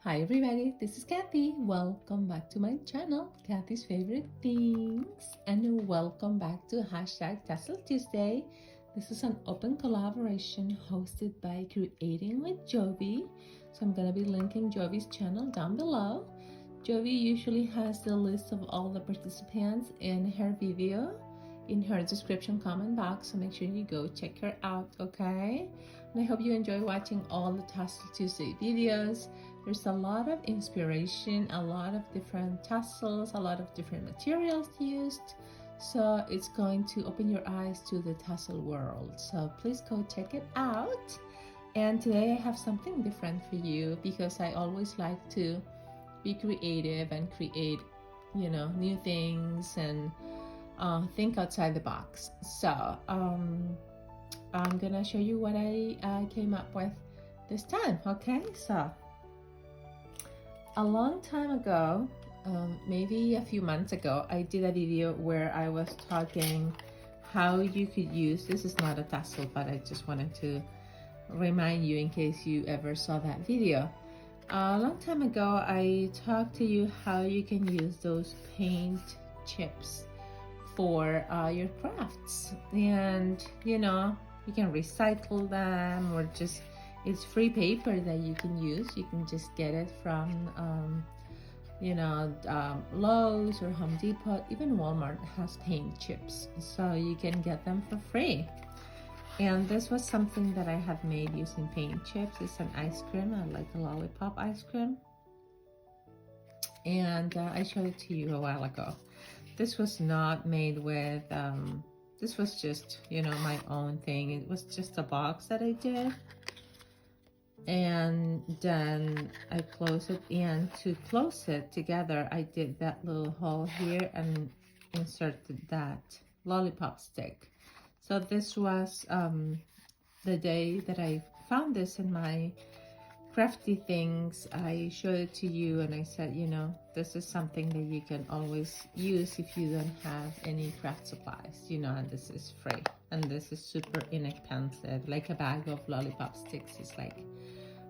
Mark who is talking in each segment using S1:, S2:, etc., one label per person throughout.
S1: Hi everybody, this is Kathy. Welcome back to my channel, Kathy's Favorite Things, and welcome back to #Tassel Tuesday. This is an open collaboration hosted by Creating with Jovi. So I'm gonna be linking Jovi's channel down below. Jovi usually has the list of all the participants in her video in her description comment box, so make sure you go check her out, okay? And I hope you enjoy watching all the Tassel Tuesday videos. There's a lot of inspiration, a lot of different tassels, a lot of different materials used. So it's going to open your eyes to the tassel world. So please go check it out. And today I have something different for you because I always like to be creative and create, new things and think outside the box. So I'm gonna show you what I came up with this time, okay? So a long time ago, maybe a few months ago, I did a video where I was talking how you could use, this is not a tassel, but I just wanted to remind you in case you ever saw that video. A long time ago, I talked to you how you can use those paint chips for your crafts, and you can recycle them, or just it's free paper that you can use. You can just get it from Lowe's or Home Depot. Even Walmart has paint chips, so you can get them for free. And this was something that I had made using paint chips. It's an ice cream, like a lollipop ice cream, and I showed it to you a while ago. This was not made with this was just my own thing. It was just a box that I did, and then I close it, and to close it together I did that little hole here and inserted that lollipop stick. So this was the day that I found this in my crafty things. I showed it to you and I said, this is something that you can always use if you don't have any craft supplies, and this is free and this is super inexpensive. Like a bag of lollipop sticks is like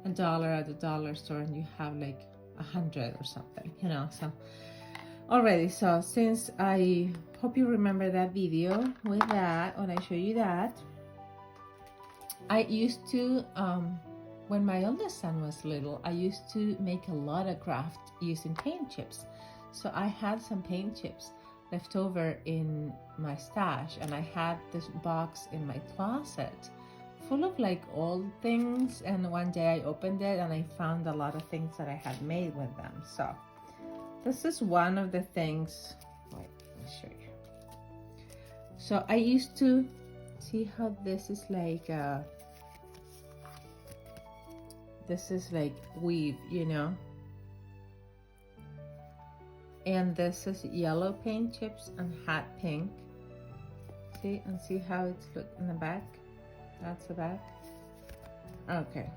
S1: $1 at the dollar store, and you have like 100 or something, so already. So since I hope you remember that video with that, when I show you that, I used to when my oldest son was little, I used to make a lot of craft using paint chips. So I had some paint chips left over in my stash, and I had this box in my closet full of like old things, and one day I opened it and I found a lot of things that I had made with them. So this is one of the things. Wait, let me show you. So I used to see how this is like weave, and this is yellow paint chips and hot pink. See, and see how it's look in the back. That's the back. Okay,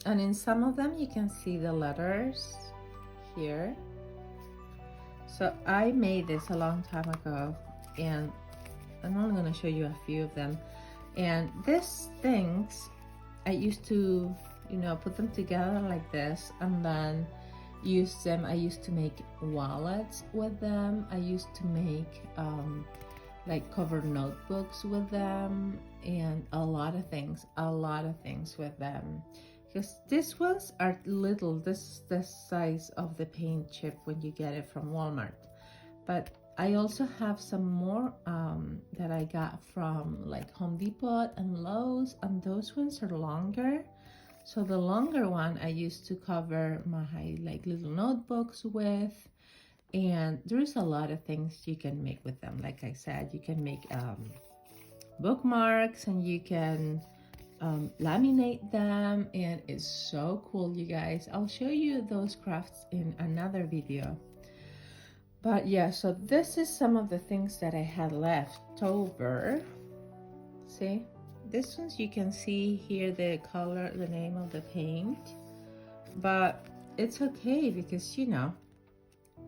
S1: and in some of them you can see the letters here. So I made this a long time ago, and I'm only going to show you a few of them. And these things, I used to, put them together like this and then use them. I used to make wallets with them. I used to make like covered notebooks with them, and a lot of things with them. Because this was this is the size of the paint chip when you get it from Walmart. But I also have some more that I got from like Home Depot and Lowe's, and those ones are longer. So the longer one I used to cover my like little notebooks with, and there's a lot of things you can make with them. Like I said, you can make bookmarks, and you can laminate them, and it's so cool, you guys. I'll show you those crafts in another video. But yeah, so this is some of the things that I had left over. See, this ones you can see here the color, the name of the paint, but it's okay because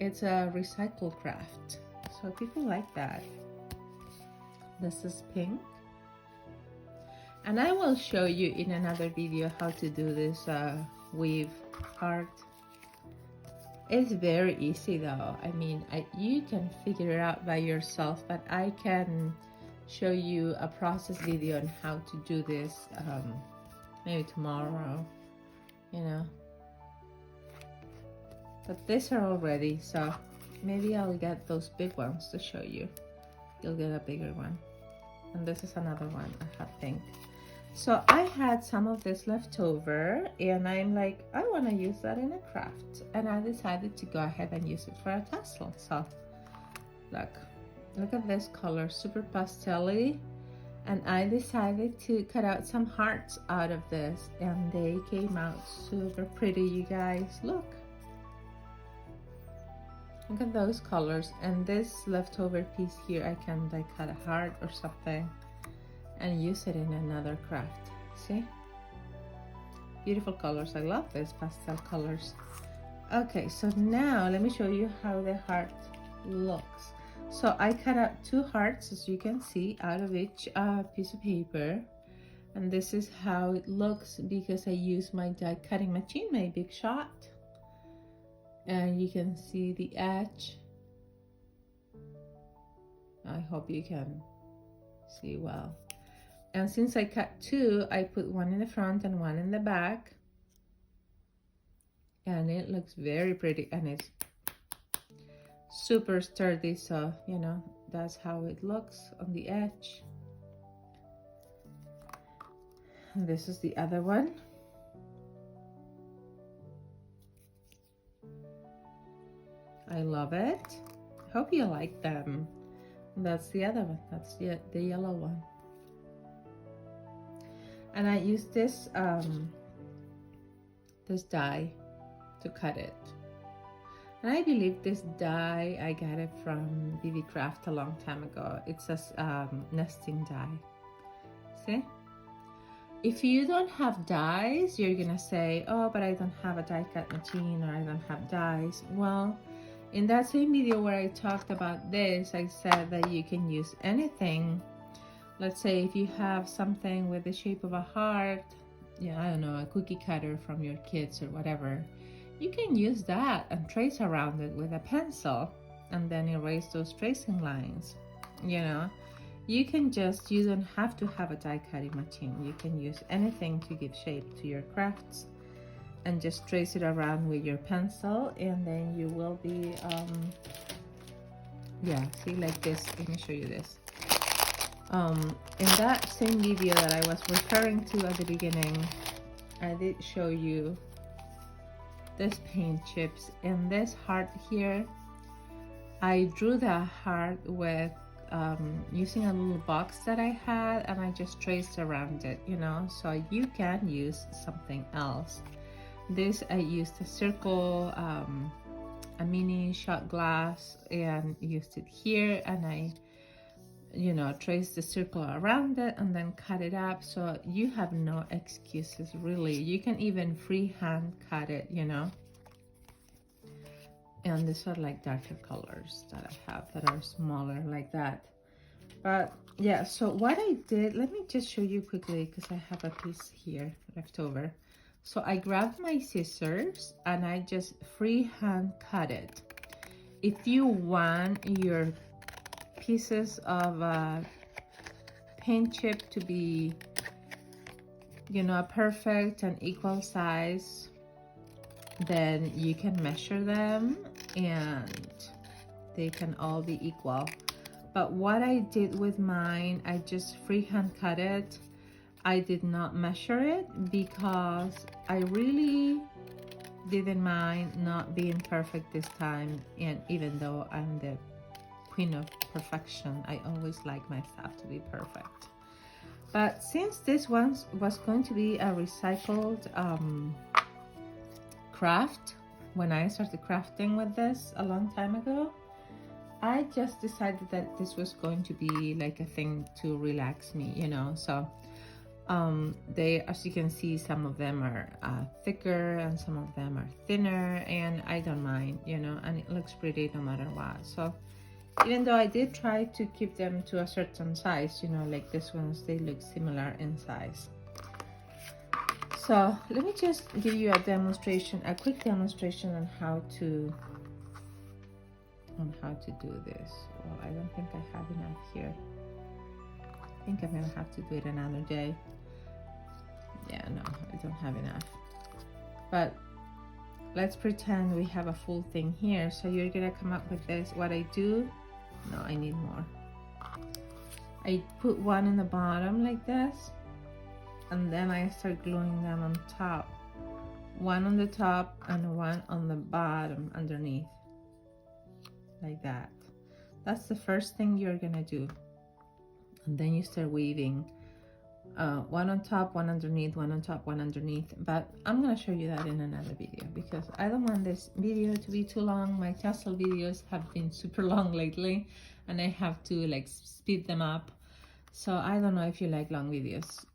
S1: it's a recycled craft, so people like that. This is pink, And I will show you in another video how to do this weave heart. It's very easy though. I mean, you can figure it out by yourself, but I can show you a process video on how to do this maybe tomorrow, you know. But these are all ready, so maybe I'll get those big ones to show you. You'll get a bigger one. And this is another one I think. So I had some of this left over and I'm like, I want to use that in a craft. And I decided to go ahead and use it for a tassel. So look at this color, super pastel-y. And I decided to cut out some hearts out of this and they came out super pretty, you guys. Look at those colors. And this leftover piece here, I can like cut a heart or something and use it in another craft. See, beautiful colors. I love these pastel colors. Okay, so now let me show you how the heart looks. So I cut out 2 hearts, as you can see, out of each piece of paper, and this is how it looks because I use my die cutting machine, my Big Shot, and you can see the edge. I hope you can see well. And since I cut 2, I put one in the front and one in the back. And it looks very pretty and it's super sturdy. So, you know, that's how it looks on the edge. And this is the other one. I love it. Hope you like them. And that's the other one. That's the yellow one. And I use this this die to cut it. And I believe this die, I got it from BB Craft a long time ago. It's a nesting die. See? If you don't have dies, you're gonna say, oh, but I don't have a die cut machine or I don't have dies. Well, in that same video where I talked about this, I said that you can use anything. Let's say if you have something with the shape of a heart, yeah, I don't know, a cookie cutter from your kids or whatever, you can use that and trace around it with a pencil and then erase those tracing lines. You know, you don't have to have a die cutting machine. You can use anything to give shape to your crafts and just trace it around with your pencil, and then you will be, yeah, see, like this. Let me show you this. In that same video that I was referring to at the beginning, I did show you this paint chips and this heart here. I drew the heart with using a little box that I had, and I just traced around it, you know, so you can use something else. This I used a circle, a mini shot glass, and used it here, and I, you know, trace the circle around it and then cut it up. So you have no excuses really. You can even freehand cut it, you know. And these are like darker colors that I have that are smaller like that. But yeah, so what I did, let me just show you quickly because I have a piece here left over. So I grabbed my scissors and I just freehand cut it. If you want your pieces of paint chip to be, you know, perfect and equal size, then you can measure them and they can all be equal. But what I did with mine, I just freehand cut it. I did not measure it because I really didn't mind not being perfect this time, and even though I'm the queen of perfection, I always like my stuff to be perfect. But since this one was going to be a recycled craft, when I started crafting with this a long time ago, I just decided that this was going to be like a thing to relax me, you know. So they, as you can see, some of them are thicker and some of them are thinner, and I don't mind, you know, and it looks pretty no matter what. So Even though I did try to keep them to a certain size, you know, like this ones, they look similar in size. So let me just give you a demonstration, a quick demonstration on how to do this. Well, I don't think I have enough here. I think I'm gonna have to do it another day. Yeah, no, I don't have enough. But let's pretend we have a full thing here. So you're gonna come up with this. What I do, no, I need more. I put one in the bottom like this, and then I start gluing them on top. One on the top and one on the bottom underneath. Like that. That's the first thing you're gonna do. And then you start weaving. One on top, one underneath, one on top, one underneath. But I'm gonna show you that in another video because I don't want this video to be too long. My tassel videos have been super long lately and I have to like speed them up. So I don't know if you like long videos.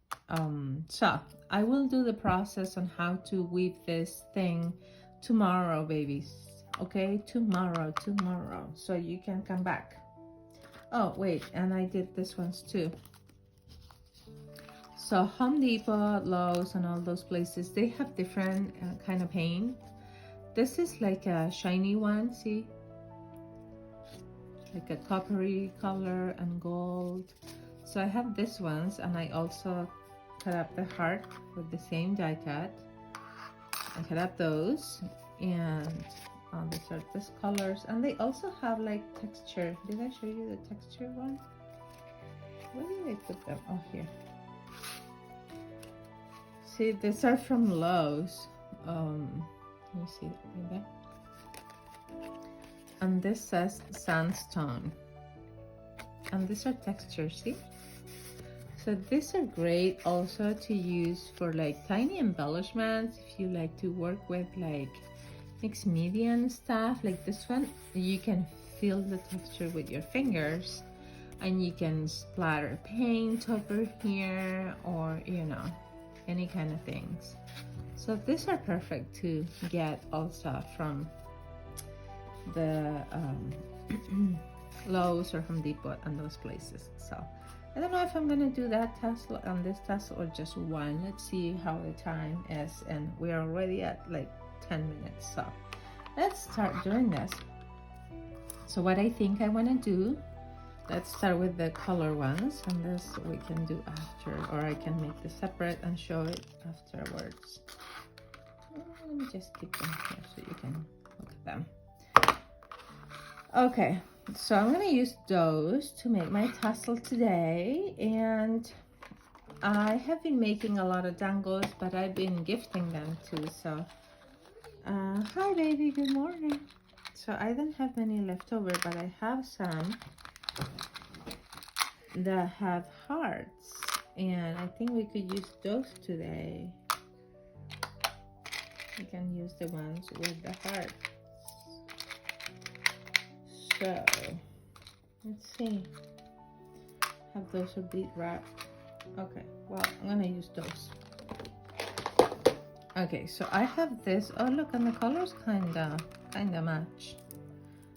S1: So I will do the process on how to weave this thing tomorrow, babies. Okay, tomorrow, so you can come back. Oh wait, and I did this ones too. So Home Depot, Lowe's, and all those places, they have different kind of paint. This is like a shiny one, see? Like a coppery color and gold. So I have this ones, and I also cut up the heart with the same die cut. I cut up those, and these are these colors, and they also have like texture. Did I show you the texture one? Where did I put them? Oh, here. See, these are from Lowe's. Let me see right there. And this says sandstone. And these are textures, see? So these are great also to use for like tiny embellishments. If you like to work with like mixed media and stuff, like this one, you can feel the texture with your fingers and you can splatter paint over here, or you know, any kind of things. So these are perfect to get also from the Lowe's or Home Depot and those places. So I don't know if I'm gonna do that tassel on this tassel or just one. Let's see how the time is, and we're already at like 10 minutes. So let's start doing this. So what I think I want to do, let's start with the color ones, and this we can do after, or I can make this separate and show it afterwards. Let me just keep them here so you can look at them. Okay, so I'm going to use those to make my tassel today, and I have been making a lot of dangles, but I've been gifting them too. So hi baby, good morning. So I don't have many left over, but I have some that have hearts, and I think we could use those today. We can use the ones with the hearts. So let's see, have those a bit wrapped. Okay, well, I'm gonna use those. Okay, so I have this. Oh look, and the colors kinda match.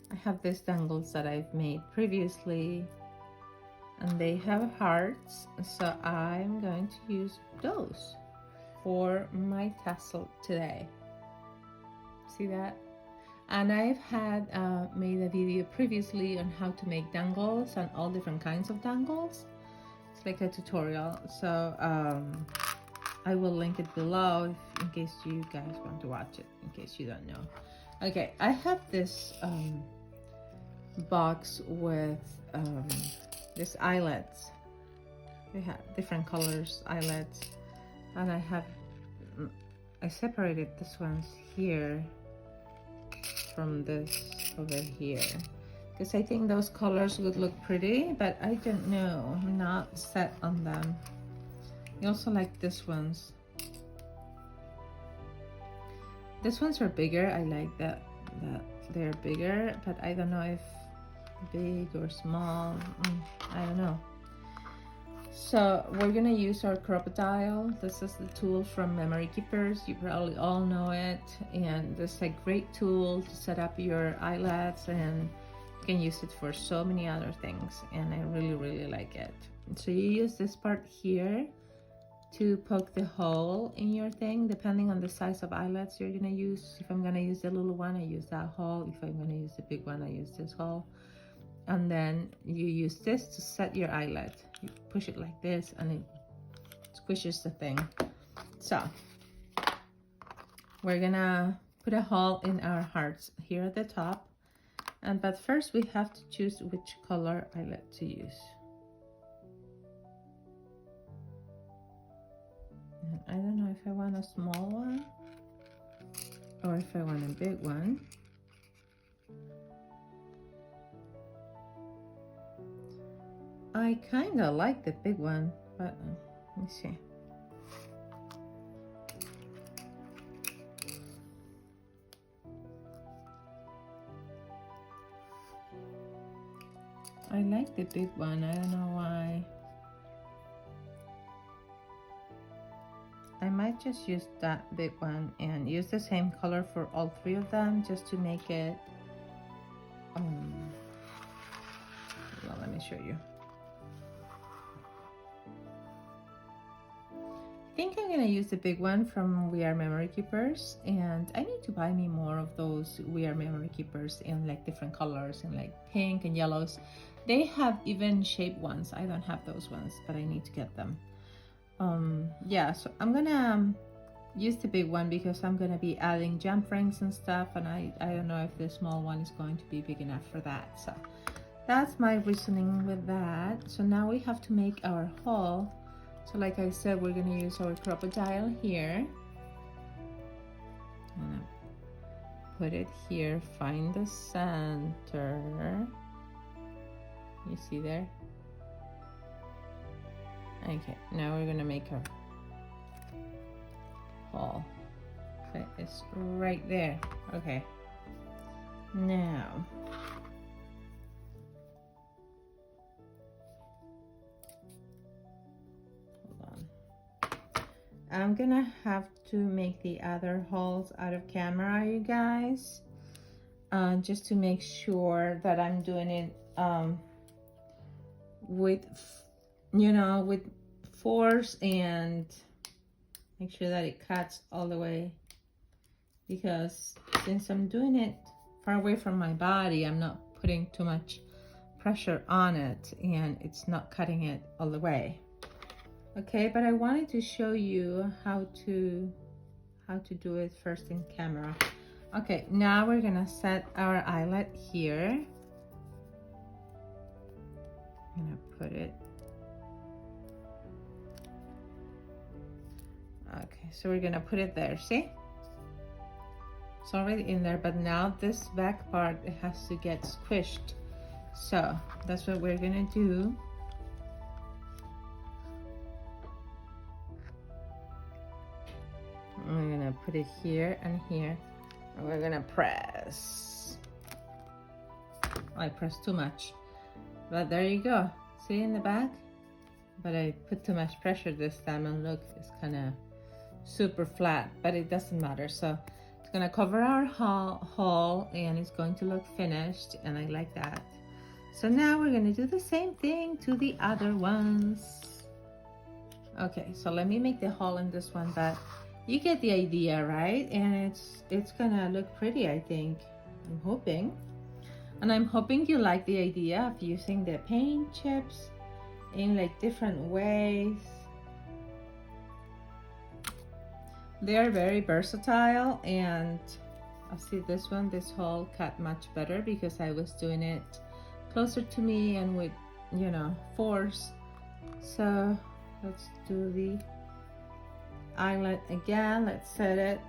S1: I have these dangles that I've made previously, and they have hearts, so I'm going to use those for my tassel today. See that? And I've had made a video previously on how to make dangles and all different kinds of dangles. It's like a tutorial, so I will link it below in case you guys want to watch it, in case you don't know. Okay, I have this box with these eyelets. They have different colors eyelets, and I separated this ones here from this over here because I think those colors would look pretty, but I don't know, I'm not set on them. I also like these ones. These ones are bigger. I like that they're bigger, but I don't know if big or small. I don't know. So we're gonna use our crocodile. This is the tool from Memory Keepers. You probably all know it, and this is a great tool to set up your eyelets and You can use it for so many other things, and I really like it. So you use this part here to poke the hole in your thing, depending on the size of eyelets you're gonna use. If I'm gonna use the little one, I use that hole. If I'm gonna use the big one, I use this hole. And then you use this to set your eyelet. You push it like this and it squishes the thing. So we're gonna put a hole in our hearts here at the top. But first we have to choose which color eyelet to use. And I don't know if I want a small one or if I want a big one. I kind of like the big one, but let me see. I like the big one. I don't know why. I might just use that big one and use the same color for all three of them just to make it. Well, let me show you. I think I'm gonna use the big one from We Are Memory Keepers, and I need to buy me more of those We Are Memory Keepers in like different colors and like pink and yellows. They have even shaped ones. I don't have those ones, but I need to get them. Yeah, so I'm gonna use the big one because I'm gonna be adding jump rings and stuff, and I don't know if the small one is going to be big enough for that. So that's my reasoning with that. So now we have to make our hole. So like I said, we're gonna use our crocodile here. I'm gonna put it here, find the center. You see there? Okay, now we're gonna make our hole. Okay, it's right there. Okay. Now I'm gonna have to make the other holes out of camera, you guys, just to make sure that I'm doing it with, you know, with force, and make sure that it cuts all the way, because since I'm doing it far away from my body, I'm not putting too much pressure on it, and it's not cutting it all the way. Okay, but I wanted to show you how to do it first in camera. Okay, now we're gonna set our eyelet here. I'm gonna put it. Okay, so we're gonna put it there, see? It's already in there, but now this back part, it has to get squished. So that's what we're gonna do. We're gonna put it here and here, and we're gonna press. I pressed too much, but there you go. See in the back? But I put too much pressure this time, and look, it's kind of super flat, but it doesn't matter. So it's gonna cover our hole, and it's going to look finished, and I like that. So now we're gonna do the same thing to the other ones. Okay, so let me make the hole in this one, but you get the idea, right? And it's gonna look pretty, I think. I'm hoping. And I'm hoping you like the idea of using the paint chips in like different ways. They are very versatile, and I see this one, this hole cut much better because I was doing it closer to me and with, you know, force. So let's do the eyelet again. Let's set it.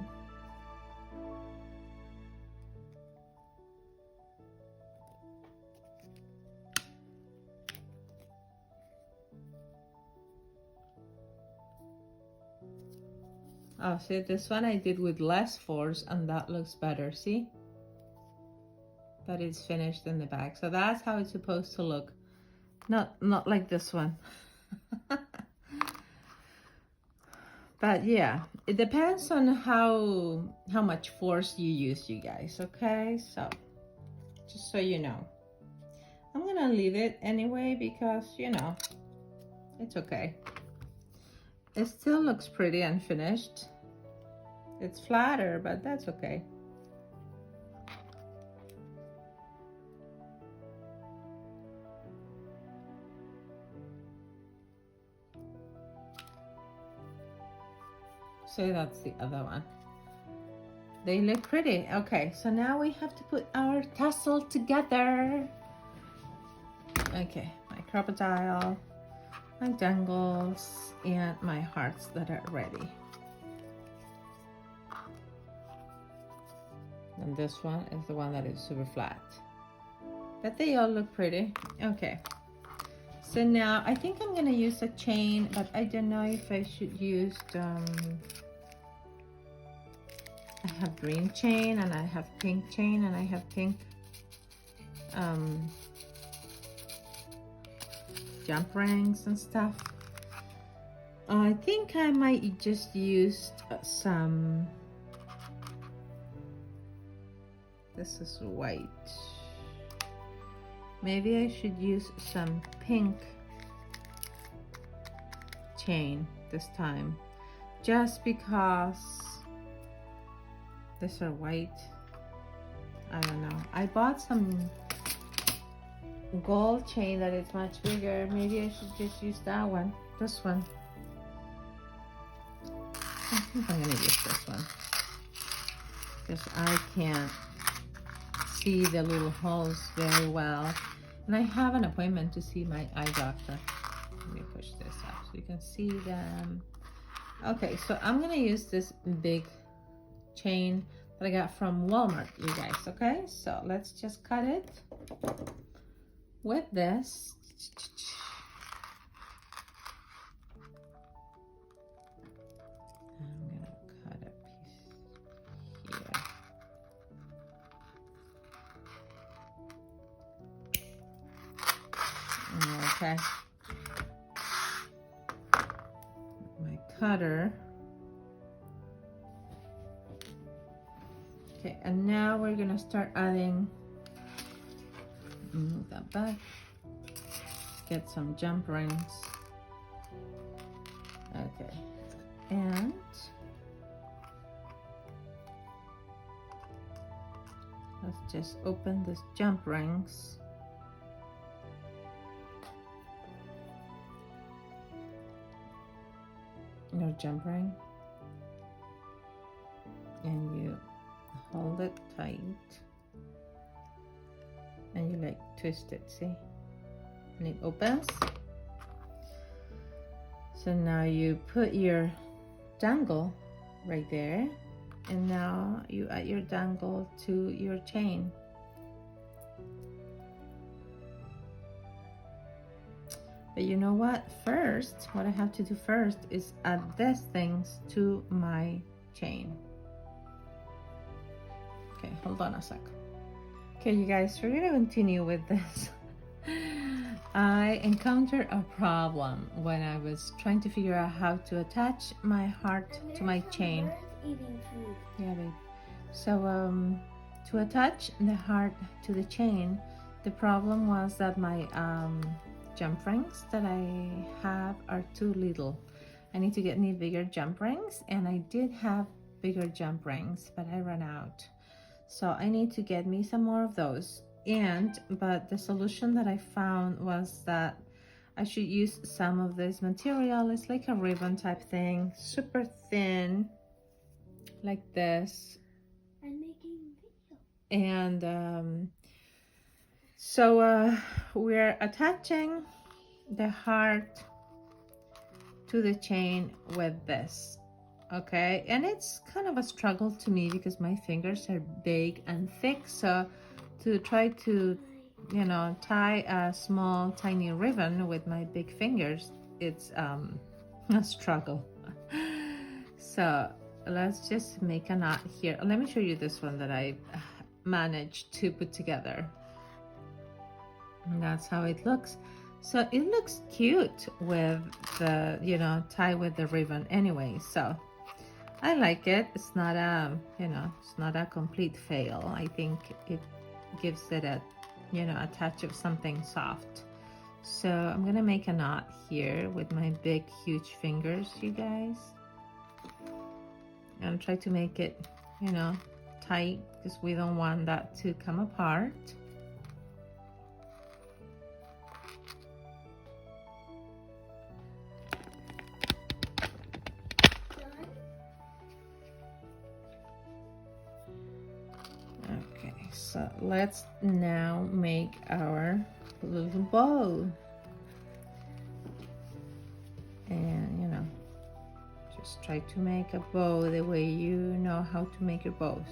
S1: Oh, see, this one I did with less force, and that looks better. See? But it's finished in the back. So that's how it's supposed to look. Not like this one. But yeah, it depends on how much force you use, you guys, okay? So just so you know. I'm gonna leave it anyway because, you know, it's okay. It still looks pretty and finished. It's flatter, but that's okay. So that's the other one. They look pretty. Okay, so now we have to put our tassel together. Okay, my crocodile, my dangles, and my hearts that are ready. And this one is the one that is super flat. But they all look pretty. Okay. So now I think I'm gonna use a chain, but I don't know if I should use I have green chain and I have pink chain and I have pink jump rings and stuff. I think I might just use some, this is white. Maybe I should use some pink chain this time, just because these are white. I don't know. I bought some gold chain that is much bigger. Maybe I should just use that one, this one. I think I'm gonna use this one because I can't see the little holes very well. And I have an appointment to see my eye doctor. Let me push this up so you can see them. Okay, so I'm gonna use this big chain that I got from Walmart, you guys, okay? So let's just cut it with this. I'm gonna cut a piece here. Okay. My cutter. Okay, and now we're gonna start adding, move that back, get some jump rings. Okay, and let's just open these jump rings. Your jump ring, and you hold it tight and you like twist it, see, and it opens. So now you put your dangle right there, and now you add your dangle to your chain. But you know what? First, what I have to do first is add these things to my chain. Okay, hold on a sec. Okay, you guys, we're gonna continue with this. I encountered a problem when I was trying to figure out how to attach my heart to my chain.
S2: Eating food.
S1: Yeah, babe. So, to attach the heart to the chain, the problem was that my jump rings that I have are too little. I need to get me bigger jump rings, and I did have bigger jump rings, but I ran out. So I need to get me some more of those. But the solution that I found was that I should use some of this material. It's like a ribbon type thing, super thin, like this.
S2: I'm making video.
S1: And so we're attaching the heart to the chain with this, okay? And it's kind of a struggle to me because my fingers are big and thick, so to try to, you know, tie a small tiny ribbon with my big fingers, it's a struggle. So let's just make a knot here. Let me show you this one that I managed to put together. And that's how it looks. So it looks cute with the, you know, tie with the ribbon anyway. So I like it. It's not a, you know, it's not a complete fail. I think it gives it a you know, a touch of something soft. So I'm gonna make a knot here with my big huge fingers, you guys, and try to make it, you know, tight, because we don't want that to come apart. Okay, so let's now make our little bow. And you know, just try to make a bow the way you know how to make your bows.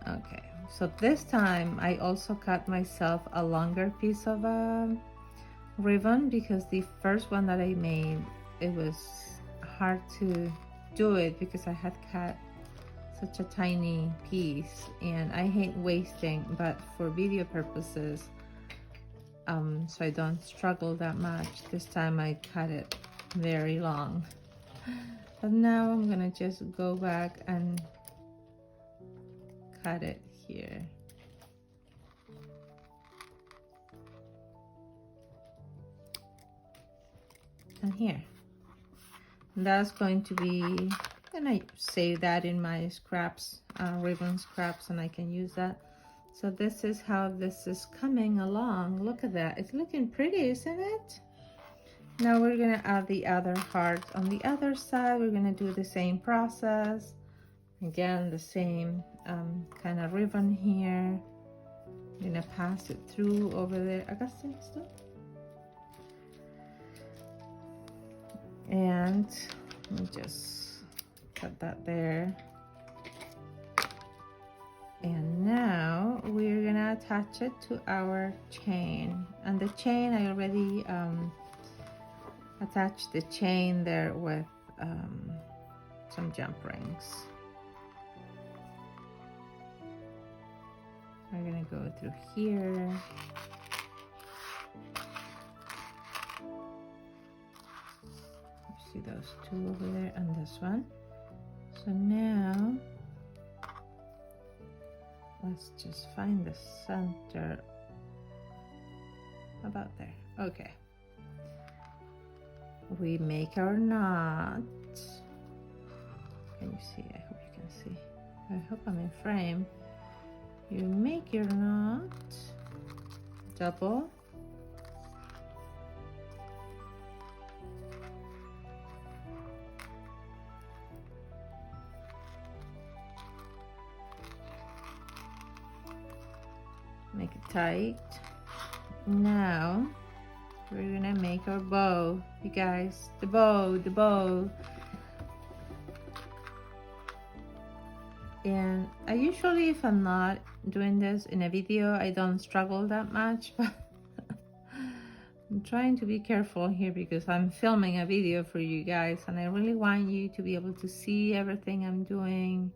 S1: Okay, so this time I also cut myself a longer piece of ribbon, because the first one that I made, it was hard to do it because I had cut such a tiny piece, and I hate wasting, but for video purposes, so I don't struggle that much, this time I cut it very long. But now I'm gonna just go back and cut it here. And here. And that's going to be, and I save that in my scraps, ribbon scraps, and I can use that. So this is how this is coming along. Look at that. It's looking pretty, isn't it? Now we're gonna add the other heart on the other side. We're gonna do the same process. Again, the same kind of ribbon here. I'm gonna pass it through over there. I got some stuff. And let me just cut that there. And now we're gonna attach it to our chain. And the chain, I already attached the chain there with some jump rings. We're gonna go through here. See those two over there and this one. So now let's just find the center about there. Okay. We make our knot. Can you see? I hope you can see. I hope I'm in frame. You make your knot, double, make it tight. Now we're gonna make our bow, you guys. The bow. And I usually, if I'm not doing this in a video, I don't struggle that much, but I'm trying to be careful here because I'm filming a video for you guys, and I really want you to be able to see everything I'm doing.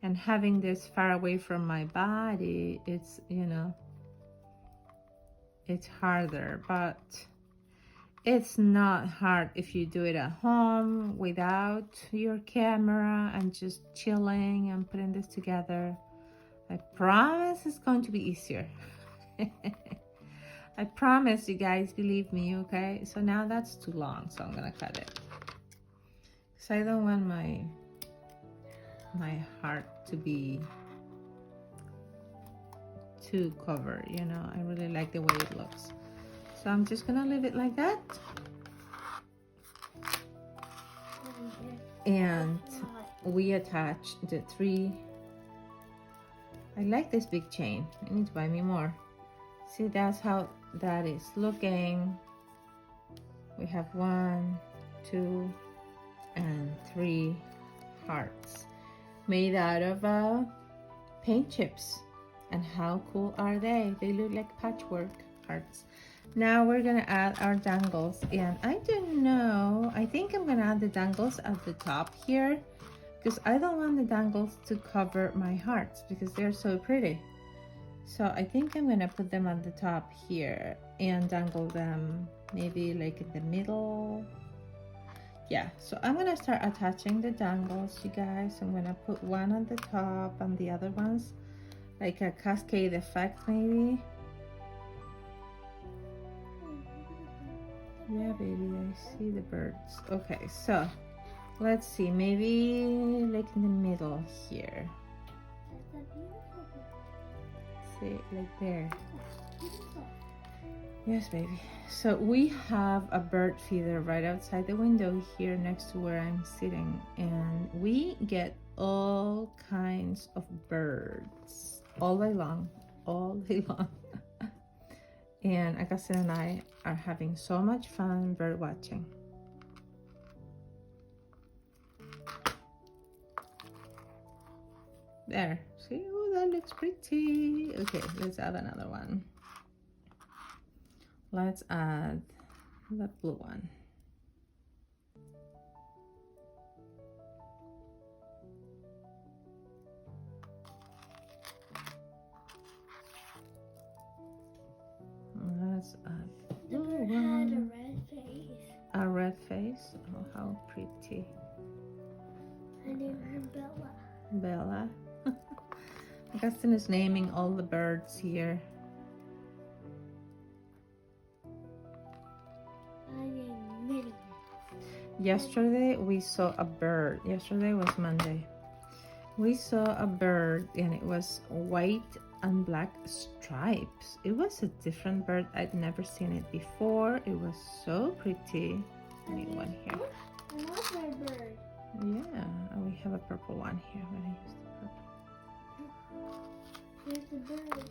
S1: And having this far away from my body, it's, you know, it's harder, but it's not hard if you do it at home without your camera and just chilling and putting this together. I promise it's going to be easier. I promise you guys, believe me, okay? So now that's too long, so I'm gonna cut it. Because I don't want my heart to be too covered, you know? I really like the way it looks. So I'm just gonna leave it like that. And we attach the three. I like this big chain. I need to buy me more. See, that's how that is looking. We have 1, 2, and 3 hearts made out of paint chips. And how cool are they? They look like patchwork hearts. Now we're gonna add our dangles, and I don't know, I think I'm gonna add the dangles at the top here, because I don't want the dangles to cover my hearts because they're so pretty. So I think I'm gonna put them at the top here and dangle them maybe like in the middle. Yeah, so I'm gonna start attaching the dangles, you guys. I'm gonna put one on the top and the other ones like a cascade effect maybe. Yeah, baby, I see the birds. Okay, so let's see, maybe like in the middle here.
S2: That's a beautiful bird.
S1: See, like there.
S2: Beautiful.
S1: Yes, baby. So we have a bird feeder right outside the window here next to where I'm sitting, and we get all kinds of birds all day long, all day long. And Augustine and I are having so much fun bird watching. There, see, oh, that looks pretty. Okay, let's add another one. Let's add the blue one. Let's add
S2: The
S1: blue
S2: bird had a
S1: one.
S2: red face.
S1: A red face. Oh, how pretty.
S2: I named her Bella.
S1: Bella. Augustine is naming all the birds here.
S2: I named Minnie.
S1: Yesterday we saw a bird. Yesterday was Monday. We saw a bird and it was white and black stripes. It was a different bird. I'd never seen it before. It was so pretty. One here.
S2: Another bird.
S1: Yeah, and we have a purple one here. I'm gonna use the purple.
S2: Here's the bird.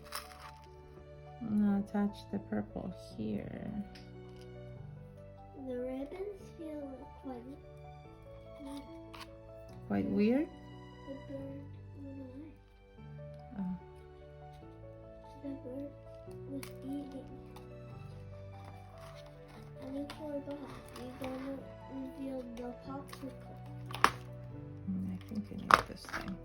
S1: Now attach the purple here.
S2: The ribbons feel
S1: Quite weird.
S2: The bird went away.
S1: Oh.
S2: The bird was eating. And we forgot. We're gonna reveal the popsicle.
S1: I think we need this thing.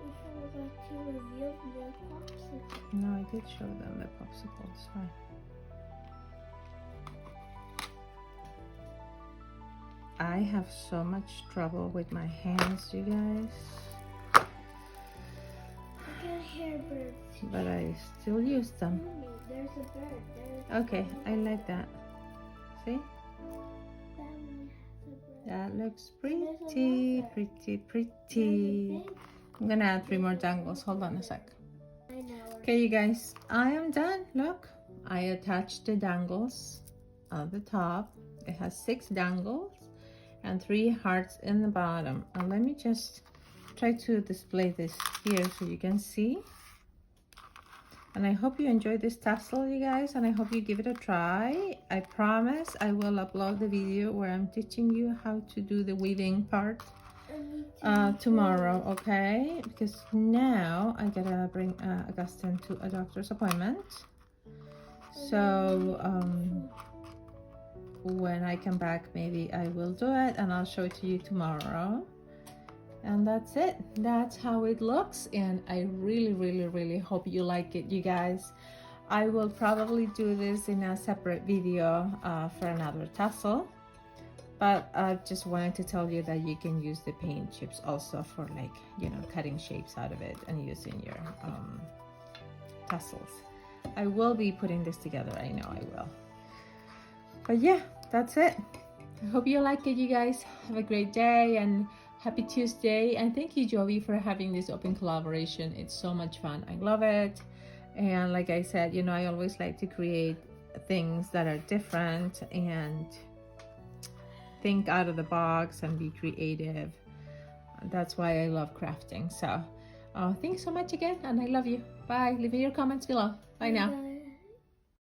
S2: We forgot to reveal the popsicle.
S1: No, I did show them the popsicle. It's fine. I have so much trouble with my hands, you guys.
S2: I got hair birds.
S1: But I still use them.
S2: Mommy, there's a bird. There's
S1: Okay, I like that. See?
S2: that one has a bird.
S1: That looks
S2: There's
S1: pretty,
S2: another.
S1: pretty,
S2: There's a
S1: pretty.
S2: big.
S1: I'm gonna add 3 more dangles. Hold on a sec.
S2: I know.
S1: Okay, you guys, I am done. Look, I attached the dangles on the top. It has 6 dangles and 3 hearts in the bottom. And let me just try to display this here so you can see. And I hope you enjoyed this tassel, you guys, and I hope you give it a try. I promise I will upload the video where I'm teaching you how to do the weaving part tomorrow, okay? Because now I gotta bring Augustine to a doctor's appointment. So when I come back, maybe I will do it and I'll show it to you tomorrow. And that's it. That's how it looks, and I really hope you like it, you guys. I will probably do this in a separate video for another tassel, but I just wanted to tell you that you can use the paint chips also for, like, you know, cutting shapes out of it and using your tassels. I will be putting this together, I know I will. But yeah, that's it. I hope you like it, you guys. Have a great day and happy Tuesday. And thank you, Jovi, for having this open collaboration. It's so much fun. I love it. And like I said, you know, I always like to create things that are different and think out of the box and be creative. That's why I love crafting. So thanks so much again, and I love you. Bye. Leave me your comments below. Bye now.
S2: Bye.